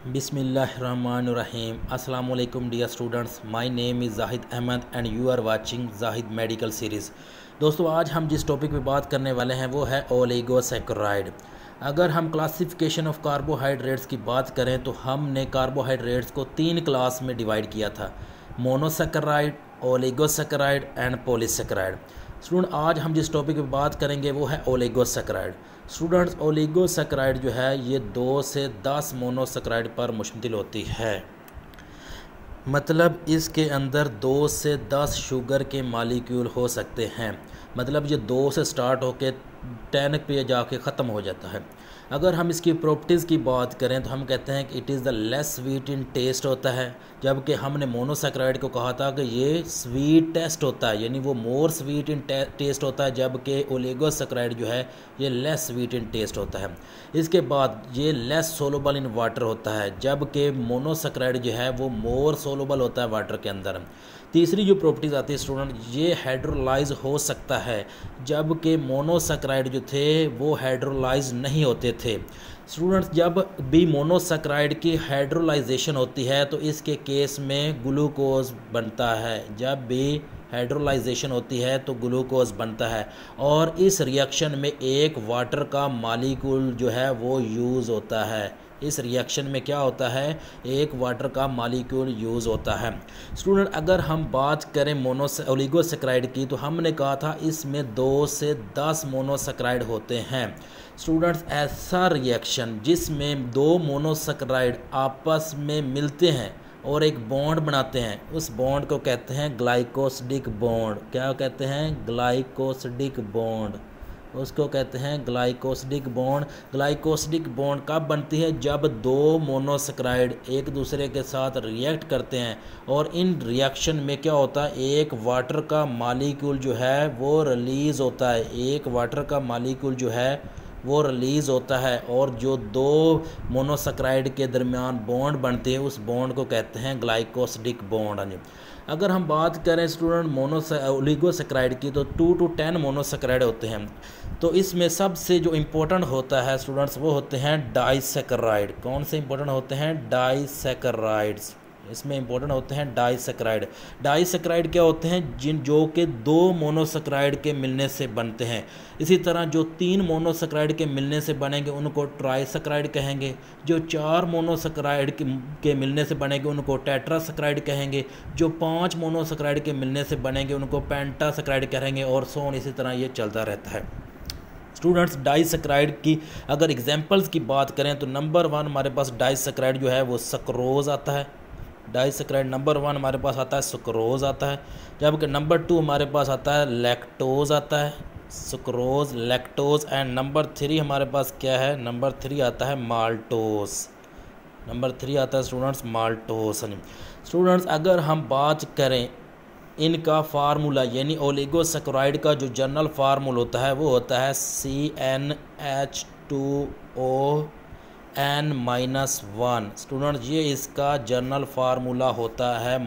बिस्मिल्लाहिर्रहमानिर्रहीम। अस्सलाम वालेकुम dear students, my name is Zahid Ahmed and you are watching Zahid medical series. दोस्तों, आज हम जिस टॉपिक पे बात करने वाले हैं वो है ओलिगोसैकेराइड। अगर हम क्लासिफिकेशन ऑफ कार्बोहाइड्रेट्स की बात करें तो हमने कार्बोहाइड्रेट्स को 3 क्लास में डिवाइड किया था: monosaccharide, oligosaccharide and polysaccharide. Student, आज हम जिस टॉपिक पे बात करेंगे वो है ओलिगोसैकेराइड। स्टूडेंट्स, ओलिगोसैकेराइड जो है ये 2 से 10 मोनोसैकेराइड पर मुश्तमिल होती है। मतलब इसके अंदर 2 से 10 शुगर के मालिक्यूल हो सकते हैं। मतलब ये 2 से स्टार्ट होकर 10 पे जाके ख़त्म हो जाता है। अगर हम इसकी प्रॉपर्टीज़ की बात करें तो हम कहते हैं कि it is the less sweet in taste होता है, जबकि हमने मोनोसैकेराइड को कहा था कि ये स्वीट टेस्ट होता है, यानी वो मोर स्वीट इन टेस्ट होता है, जबकि ओलिगोसैकेराइड जो है ये लेस स्वीट इन टेस्ट होता है। इसके बाद ये लेस सोलुबल इन वाटर होता है, जबकि मोनोसैकेराइड जो है वो मोर सोलुबल होता है वाटर के अंदर। तीसरी जो प्रॉपर्टीज़ आती है स्टूडेंट, ये हाइड्रोलाइज हो सकता है, जबकि मोनोसैकेराइड जो थे वो हाइड्रोलाइज नहीं होते थे। स्टूडेंट्स, जब भी मोनोसैकेराइड की हाइड्रोलाइजेशन होती है तो इसके केस में ग्लूकोज बनता है। जब भी हाइड्रोलाइजेशन होती है तो ग्लूकोज बनता है, और इस रिएक्शन में एक वाटर का मॉलिक्यूल जो है वो यूज़ होता है। इस रिएक्शन में क्या होता है, एक वाटर का मॉलिक्यूल यूज़ होता है। स्टूडेंट, अगर हम बात करें ओलिगोसैकेराइड की तो हमने कहा था इसमें 2 से 10 मोनोसैकेराइड होते हैं। स्टूडेंट्स, ऐसा रिएक्शन जिसमें 2 मोनोसैकेराइड आपस में मिलते हैं और एक बॉन्ड बनाते हैं, उस बॉन्ड को कहते हैं ग्लाइकोसिडिक बॉन्ड। क्या कहते हैं? Glycosidic bond. उसको कहते हैं ग्लाइकोसिडिक बॉन्ड। ग्लाइकोसिडिक बॉन्ड कब बनती है? जब 2 मोनोसैकेराइड एक दूसरे के साथ रिएक्ट करते हैं, और इन रिएक्शन में क्या होता है, एक वाटर का मॉलिक्यूल जो है वो रिलीज़ होता है। एक वाटर का मॉलिक्यूल जो है वो रिलीज़ होता है, और जो 2 मोनोसैकेराइड के दरमियान बॉन्ड बनते हैं उस बॉन्ड को कहते हैं ग्लाइकोसिडिक बॉन्ड। अगर हम बात करें स्टूडेंट ओलिगोसैकेराइड की तो 2 to 10 मोनोसैकेराइड होते हैं। तो इसमें सबसे जो इम्पोर्टेंट होता है स्टूडेंट्स वो होते हैं डाइसैकेराइड। कौन से इम्पोर्टेंट होते हैं? डाइसैकेराइड्स। इसमें इंपॉर्टेंट होते हैं डाइसैकेराइड। डाइसैकेराइड क्या होते हैं? जो कि 2 मोनोसैकेराइड के मिलने से बनते हैं। इसी तरह जो 3 मोनोसैकेराइड के मिलने से बनेंगे उनको ट्राइसैकेराइड कहेंगे। जो 4 मोनोसैकेराइड के मिलने से बनेंगे उनको टेट्रासैकेराइड कहेंगे। जो 5 मोनोसैकेराइड के मिलने से बनेंगे उनको पेंटासैकेराइड कहेंगे, और सो ऑन। इसी तरह ये चलता रहता है। स्टूडेंट्स, डाइसैकेराइड की अगर एग्जांपल्स की बात करें तो नंबर 1 हमारे पास डाइसैकेराइड जो है वो सक्रोज आता है। डाइसैकेराइड नंबर 1 हमारे पास आता है सुक्रोज आता है, जबकि नंबर 2 हमारे पास आता है लैक्टोज आता है। Sucrose, lactose. एंड नंबर 3 हमारे पास क्या है? नंबर 3 आता है माल्टोज। नंबर 3 आता है स्टूडेंट्स माल्टोज। स्टूडेंट्स, अगर हम बात करें इनका फार्मूला, यानी ओलिगोसैकेराइड का जो जनरल फार्मूला होता है वो होता है CnH2ON-1। स्टूडेंट, ये इसका जनरल फार्मूला होता है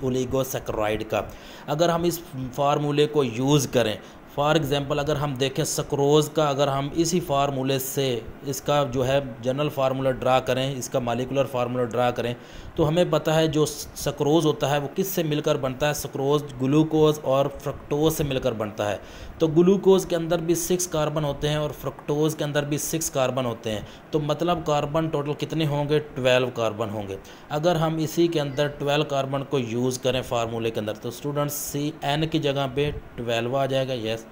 ओलिगोसैकेराइड का। अगर हम इस फार्मूले को यूज़ करें, फॉर एग्ज़ाम्पल अगर हम देखें सक्रोज़ का, अगर हम इसी फार्मूले से इसका जो है जनरल फार्मूला ड्रा करें, इसका मालिकुलर फार्मूला ड्रा करें, तो हमें पता है जो सक्रोज़ होता है वो किस से मिलकर बनता है? सक्रोज़ ग्लूकोज और फ्रक्टोज से मिलकर बनता है। तो ग्लूकोज के अंदर भी 6 कार्बन होते हैं और फ्रक्टोज के अंदर भी 6 कार्बन होते हैं। तो मतलब कार्बन टोटल कितने होंगे? 12 कार्बन होंगे। अगर हम इसी के अंदर 12 कार्बन को यूज़ करें फार्मूले के अंदर तो स्टूडेंट्स CN की जगह पे 12 आ जाएगा। यस।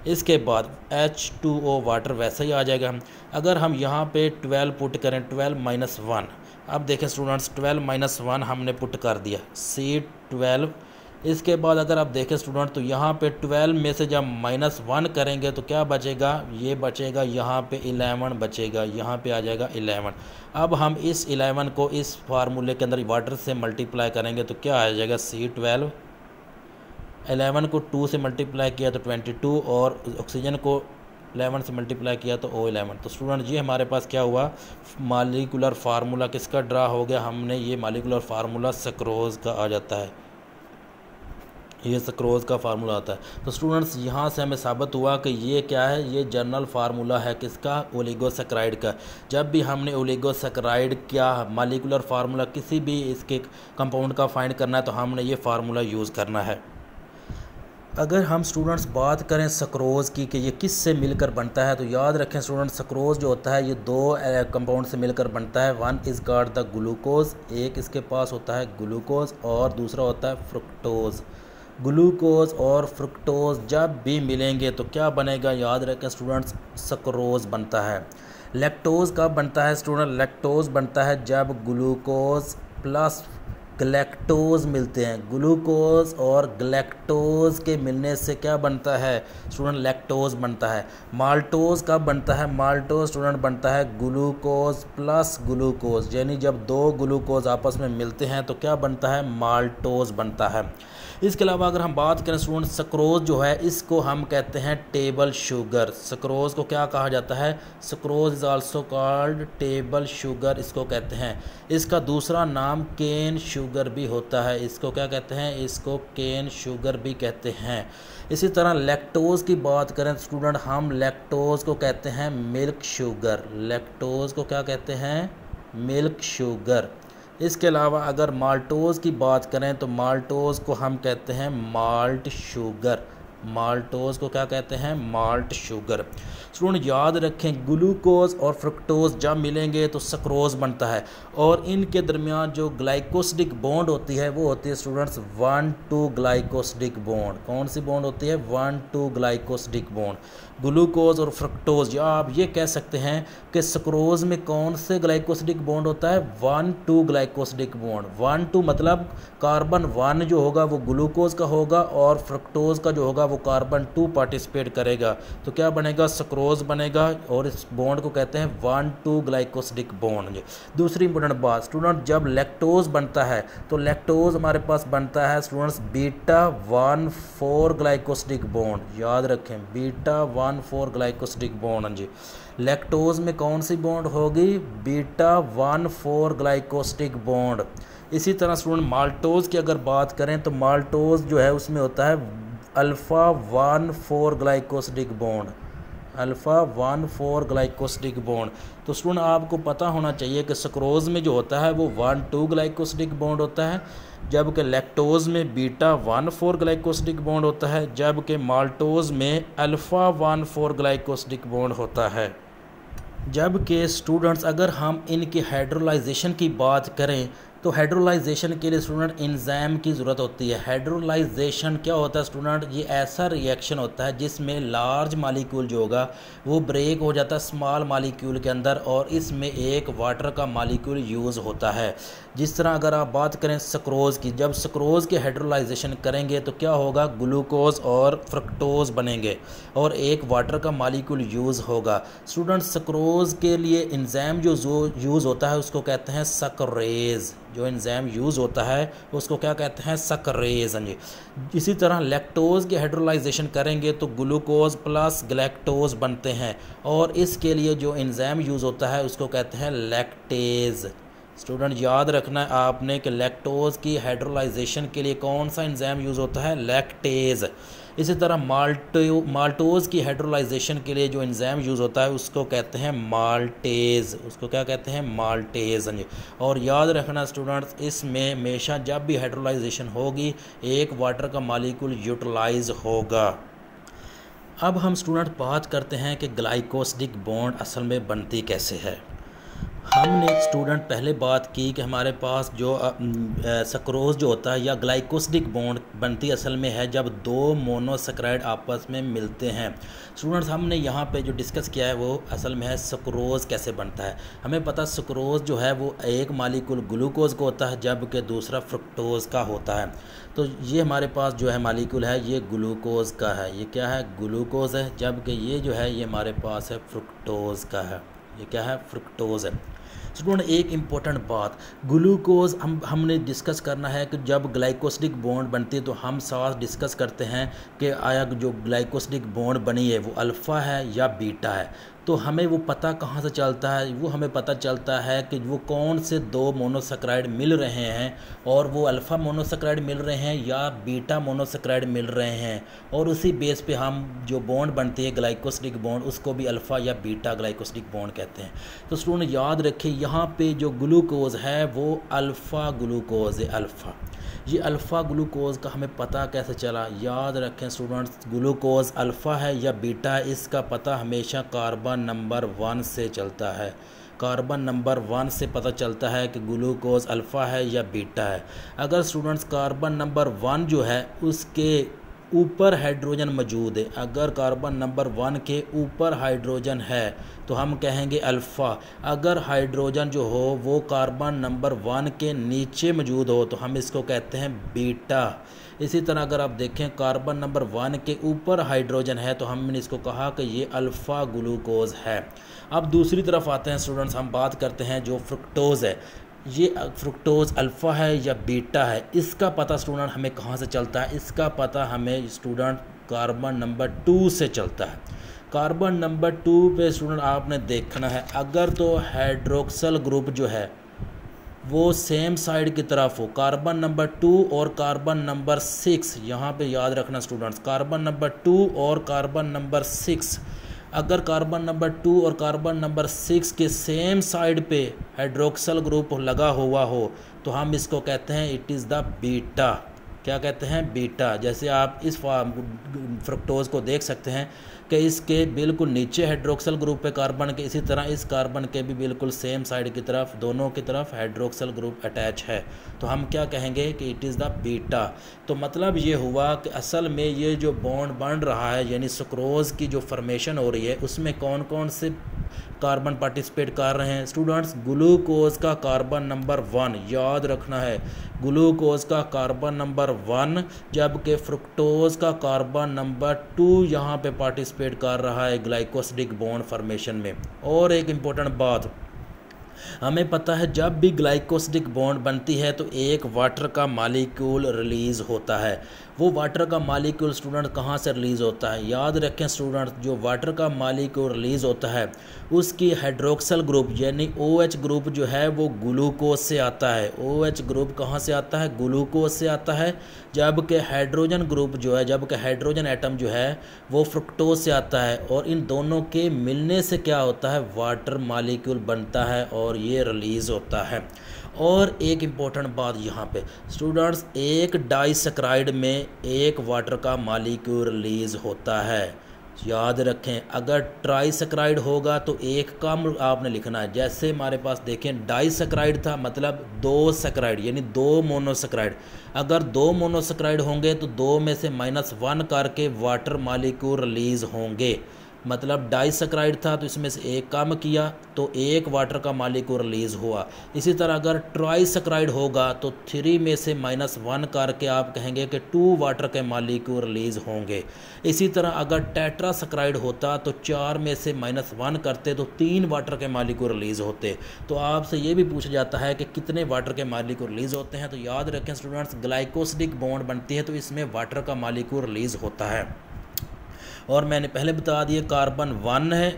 इसके बाद H2O वाटर वैसे ही आ जाएगा। अगर हम यहाँ पे 12 पुट करें, 12 - 1, अब देखें स्टूडेंट्स 12 - 1 हमने पुट कर दिया, C12। इसके बाद अगर आप देखें स्टूडेंट तो यहाँ पे 12 में से जब -1 करेंगे तो क्या बचेगा? ये बचेगा यहाँ पे 11 बचेगा, यहाँ पे आ जाएगा 11। अब हम इस 11 को इस फार्मूले के अंदर वाटर से मल्टीप्लाई करेंगे तो क्या आ जाएगा? C12। 11 को 2 से मल्टीप्लाई किया तो 22, और ऑक्सीजन को 11 से मल्टीप्लाई किया तो O11। तो स्टूडेंट, ये हमारे पास क्या हुआ? मालिकुलर फार्मूला किसका ड्रा हो गया? हमने ये मालिकुलर फार्मूला सक्रोज का आ जाता है। ये सक्रोज़ का फार्मूला आता है। तो स्टूडेंट्स यहाँ से हमें साबित हुआ कि ये क्या है, ये जनरल फार्मूला है किसका, ओलिगोसैकराइड का। जब भी हमने ओलिगोसैकराइड क्या मॉलिक्यूलर फार्मूला किसी भी इसके कंपाउंड का फाइंड करना है तो हमने ये फार्मूला यूज़ करना है। अगर हम स्टूडेंट्स बात करें सक्रोज़ की कि ये किस से मिलकर बनता है, तो याद रखें स्टूडेंट्स सक्रोज़ जो होता है ये दो कंपाउंड से मिलकर बनता है। One is called the glucose, एक इसके पास होता है ग्लूकोज और दूसरा होता है फ्रुक्टोज़। ग्लूकोज और फ्रुक्टोज़ जब भी मिलेंगे तो क्या बनेगा, याद रखें स्टूडेंट्स, सक्रोज़ बनता है। लैक्टोज़ कब बनता है स्टूडेंट, लैक्टोज़ बनता है जब ग्लूकोज प्लस गलैक्टोज़ मिलते हैं। ग्लूकोज और गलैक्टोज़ के मिलने से क्या बनता है स्टूडेंट, लैक्टोज़ बनता है। माल्टोज़ कब बनता है, माल्टोज़ स्टूडेंट बनता है ग्लूकोज प्लस ग्लूकोज, यानी जब दो ग्लूकोज आपस में मिलते हैं तो क्या बनता है, माल्टोज़ बनता है। इसके अलावा अगर हम बात करें स्टूडेंट, सक्रोज़ जो है इसको हम कहते हैं टेबल शुगर। सक्रोज़ को क्या कहा जाता है, sucrose is also called table sugar, इसको कहते हैं। इसका दूसरा नाम केन शुगर भी होता है, इसको क्या कहते हैं, इसको केन शुगर भी कहते हैं। इसी तरह लैक्टोज़ की बात करें स्टूडेंट, हम लैक्टोज़ को कहते हैं मिल्क शुगर। लैक्टोज़ को क्या कहते हैं, मिल्क शुगर। इसके अलावा अगर माल्टोज़ की बात करें तो माल्टोज़ को हम कहते हैं माल्ट शुगर। माल्टोज़ को क्या कहते हैं, माल्ट शुगर। स्टूडेंट याद रखें ग्लूकोज और फ्रुक्टोज़ जब मिलेंगे तो सक्रोज़ बनता है और इनके दरमियान जो ग्लाइकोसिडिक बॉन्ड होती है वो होती है स्टूडेंट्स 1,2 ग्लाइकोसिडिक बॉन्ड। कौन सी बॉन्ड होती है, 1,2 ग्लाइकोसिडिक बॉन्ड। ग्लूकोज और फ्रुक्टोज़, या आप ये कह सकते हैं कि सक्रोज़ में कौन से ग्लाइकोसिडिक बॉन्ड होता है, 1,2 ग्लाइकोसिडिक बॉन्ड। 1,2 मतलब कार्बन 1 जो होगा वो ग्लूकोज का होगा और फ्रुक्टोज़ का जो होगा वो कार्बन 2 पार्टिसिपेट करेगा, तो क्या बनेगा, सक्रोज़ बनेगा और इस बॉन्ड को कहते हैं 1,2 ग्लाइकोसिडिक बॉन्ड। दूसरी इंपॉर्टेंट बात स्टूडेंट, जब लैक्टोज़ बनता है तो लैक्टोज़ हमारे पास बनता है स्टूडेंट्स बीटा 1,4 ग्लाइकोसिडिक बॉन्ड। याद रखें बीटा 1,4 ग्लाइकोसिडिक बॉन्ड जी। लैक्टोज़ में कौन सी बॉन्ड होगी, बीटा 1,4 ग्लाइकोसिडिक बॉन्ड। इसी तरह स्टूडेंट माल्टोज़ की अगर बात करें तो माल्टोज़ जो है उसमें होता है alpha 1,4 glycosidic bond. Alpha 1,4 glycosidic bond. तो स्टूडेंट आपको पता होना चाहिए कि सक्रोज़ में जो होता है वो 1,2 ग्लाइकोसिडिक बॉन्ड होता है, जबकि लैक्टोज़ में बीटा 1,4 ग्लाइकोसिडिक बॉन्ड होता है, जबकि माल्टोज़ में अल्फ़ा 1,4 ग्लाइकोसिडिक बॉन्ड होता है। जबकि स्टूडेंट्स अगर हम इनकी हाइड्रोलाइजेशन की बात करें तो हाइड्रोलाइजेशन के लिए स्टूडेंट एंजाइम की ज़रूरत होती है। हाइड्रोलाइजेशन क्या होता है स्टूडेंट, ये ऐसा रिएक्शन होता है जिसमें लार्ज मालिक्यूल जो होगा वो ब्रेक हो जाता है स्मॉल मालिक्यूल के अंदर और इसमें एक वाटर का मालिक्यूल यूज़ होता है। जिस तरह अगर आप बात करें सक्रोज़ की, जब सक्रोज़ की हाइड्रोलाइजेशन करेंगे तो क्या होगा, ग्लूकोज और फ्रुक्टोज़ बनेंगे और एक वाटर का मालिक्यूल यूज़ होगा। स्टूडेंट सक्रोज़ के लिए एंजाइम जो यूज़ होता है उसको कहते हैं सक्रेज़। जो एंजाइम यूज़ होता है उसको क्या कहते हैं, सक्रेज़। जी इसी तरह लैक्टोज़ की हाइड्रोलाइजेशन करेंगे तो ग्लूकोज प्लस गलैक्टोज़ बनते हैं और इसके लिए जो एंजाइम यूज़ होता है उसको कहते हैं लैक्टेज़। स्टूडेंट याद रखना है आपने कि लैक्टोज़ की हाइड्रोलाइजेशन के लिए कौन सा एंजाइम यूज़ होता है, लैक्टेज़। इसी तरह माल्टोज़ की हाइड्रोलाइजेशन के लिए जो एंजाइम यूज़ होता है उसको कहते हैं माल्टेज़। उसको क्या कहते हैं, माल्टेज़। और याद रखना स्टूडेंट्स, इसमें हमेशा जब भी हाइड्रोलाइजेशन होगी एक वाटर का मालिक्यूल यूटिलाइज होगा। अब हम स्टूडेंट बात करते हैं कि ग्लाइकोसिडिक बॉन्ड असल में बनती कैसे है। हमने स्टूडेंट पहले बात की कि हमारे पास जो सक्रोज़ जो होता है या ग्लाइकोसिडिक बॉन्ड बनती असल में है जब दो मोनोसैकराइड आपस में मिलते हैं। स्टूडेंट्स हमने यहाँ पे जो डिस्कस किया है वो असल में है सक्रोज़ कैसे बनता है। हमें पता सक्रोज़ जो है वो एक मालिक्यूल ग्लूकोज का होता है जबकि दूसरा फ्रुक्टोज़ का होता है। तो ये हमारे पास जो है मालिक्यूल है ये ग्लूकोज का है, ये क्या है, ग्लूकोज है, जबकि ये जो है ये हमारे पास है फ्रुक्टोज़ का है, ये क्या है, फ्रुक्टोज़ है। स्टूडेंट एक इम्पॉर्टेंट बात, ग्लूकोज हमने डिस्कस करना है कि जब ग्लाइकोसिडिक बॉन्ड बनती है तो हम साथ डिस्कस करते हैं कि आया जो ग्लाइकोसिडिक बॉन्ड बनी है वो अल्फ़ा है या बीटा है। तो हमें वो पता कहाँ से चलता है, वो हमें पता चलता है कि वो कौन से दो मोनोसेकेराइड मिल रहे हैं, और वो अल्फ़ा मोनोसेकेराइड मिल रहे हैं या बीटा मोनोसेकेराइड मिल रहे हैं, और उसी बेस पे हम जो बॉन्ड बनती है ग्लाइकोसिडिक बॉन्ड उसको भी अल्फ़ा या बीटा ग्लाइकोसिडिक बॉन्ड कहते हैं। तो स्टूडेंट याद रखें यहाँ पे जो ग्लूकोज है वो अल्फ़ा ग्लूकोज है, अल्फ़ा। ये अल्फ़ा ग्लूकोज़ का हमें पता कैसे चला, याद रखें स्टूडेंट्स, ग्लूकोज़ अल्फ़ा है या बीटा है इसका पता हमेशा कार्बन नंबर 1 से चलता है। कार्बन नंबर 1 से पता चलता है कि ग्लूकोज़ अल्फ़ा है या बीटा है। अगर स्टूडेंट्स कार्बन नंबर 1 जो है उसके ऊपर हाइड्रोजन मौजूद है, अगर कार्बन नंबर 1 के ऊपर हाइड्रोजन है तो हम कहेंगे अल्फ़ा। अगर हाइड्रोजन जो हो वो कार्बन नंबर 1 के नीचे मौजूद हो तो हम इसको कहते हैं बीटा। इसी तरह अगर आप देखें कार्बन नंबर 1 के ऊपर हाइड्रोजन है तो हमने इसको कहा कि ये अल्फ़ा ग्लूकोज़ है। अब दूसरी तरफ आते हैं स्टूडेंट्स, हम बात करते हैं जो फ्रुक्टोज़ है, ये फ्रुक्टोज़ अल्फ़ा है या बीटा है, इसका पता स्टूडेंट हमें कहाँ से चलता है, इसका पता हमें स्टूडेंट कार्बन नंबर 2 से चलता है। कार्बन नंबर 2 पे स्टूडेंट आपने देखना है, अगर तो हाइड्रोक्सल ग्रुप जो है वो सेम साइड की तरफ हो, कार्बन नंबर 2 और कार्बन नंबर 6, यहाँ पे याद रखना स्टूडेंट्स, कार्बन नंबर 2 और कार्बन नंबर 6, अगर कार्बन नंबर 2 और कार्बन नंबर 6 के सेम साइड पे हाइड्रोक्सल ग्रुप लगा हुआ हो तो हम इसको कहते हैं इट इज़ द बीटा। क्या कहते हैं, बीटा। जैसे आप इस फ्रुक्टोज़ को देख सकते हैं कि इसके बिल्कुल नीचे हाइड्रोक्सल ग्रुप पे कार्बन के, इसी तरह इस कार्बन के भी बिल्कुल सेम साइड की तरफ दोनों की तरफ हाइड्रोक्सल ग्रुप अटैच है, तो हम क्या कहेंगे कि इट इज़ द बीटा। तो मतलब ये हुआ कि असल में ये जो बॉन्ड बन रहा है यानी सुक्रोज़ की जो फॉर्मेशन हो रही है उसमें कौन कौन से कार्बन पार्टिसिपेट कर रहे हैं स्टूडेंट्स, ग्लूकोज़ का कार्बन नंबर 1 याद रखना है, ग्लूकोज़ का कार्बन नंबर 1, जबकि फ्रुक्टोज़ का कार्बन नंबर 2 यहाँ पे पार्टिसिपेट कर रहा है ग्लाइकोसिडिक बॉन्ड फॉर्मेशन में। और एक इम्पोर्टेंट बात, हमें पता है जब भी ग्लाइकोसिडिक बॉन्ड बनती है तो एक वाटर का मालिक्यूल रिलीज़ होता है। वो वाटर का मालिक्यूल स्टूडेंट कहाँ से रिलीज़ होता है, याद रखें स्टूडेंट, जो वाटर का मालिक्यूल रिलीज़ होता है उसकी हाइड्रोक्सल ग्रुप यानी OH ग्रुप जो है वो ग्लूकोज से आता है। OH ग्रुप कहाँ से आता है, ग्लूकोज से आता है, जबकि हाइड्रोजन ग्रुप जो है, जबकि हाइड्रोजन एटम जो है वो फ्रुक्टोज से आता है, और इन दोनों के मिलने से क्या होता है, वाटर मालिक्यूल बनता है और ये रिलीज़ होता है। और एक इम्पोर्टेंट बात यहाँ पे स्टूडेंट्स, एक डाइसैकराइड में एक वाटर का मालिक्यूल रिलीज़ होता है, याद रखें। अगर ट्राइसैकराइड होगा तो एक कम आपने लिखना है, जैसे हमारे पास देखें डाइसैकराइड था मतलब 2 सैकराइड यानी 2 मोनोसैकराइड, अगर 2 मोनोसैकराइड होंगे तो 2 में से -1 करके वाटर मालिक्यूल रिलीज़ होंगे, मतलब डाइसैकराइड था तो इसमें से एक कम किया तो एक वाटर का मालिक्यूल रिलीज़ हुआ। इसी तरह अगर ट्राइसैकराइड होगा तो 3 में से -1 करके आप कहेंगे कि 2 वाटर के मालिक्यूल रिलीज़ होंगे। इसी तरह अगर टेट्रासैकराइड होता तो 4 में से -1 करते तो 3 वाटर के मालिक्यूल रिलीज़ होते। तो आपसे ये भी पूछा जाता है कि कितने वाटर के मालिक्यूल रिलीज़ होते हैं, तो याद रखें स्टूडेंट्स, ग्लाइकोसिडिक बॉन्ड बनती है तो इसमें वाटर का मालिक्यूल रिलीज़ होता है। और मैंने पहले बता दिया कार्बन 1 है,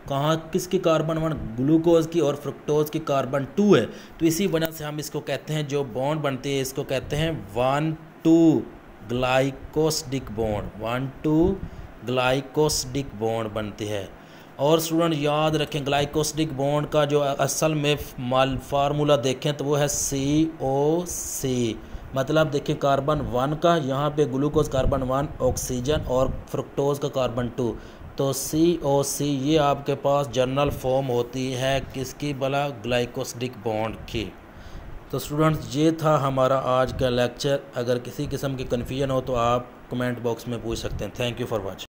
कहाँ किसकी कार्बन 1, ग्लूकोज की, और फ्रुक्टोज की कार्बन 2 है, तो इसी वजह से हम इसको कहते हैं, जो बॉन्ड बनती है इसको कहते हैं 1,2 ग्लाइकोसिडिक बॉन्ड, 1,2 ग्लाइकोसिडिक बॉन्ड बनती है। और स्टूडेंट याद रखें ग्लाइकोसिडिक बॉन्ड का जो असल में फार्मूला देखें तो वो है COC, मतलब देखिए कार्बन 1 का, यहाँ पे ग्लूकोज कार्बन 1 ऑक्सीजन और फ्रुक्टोज का कार्बन 2, तो COC ये आपके पास जनरल फॉर्म होती है किसकी, भला ग्लाइकोसिडिक बॉन्ड की। तो स्टूडेंट्स ये था हमारा आज का लेक्चर, अगर किसी किस्म की कन्फ्यूजन हो तो आप कमेंट बॉक्स में पूछ सकते हैं। Thank you for watching.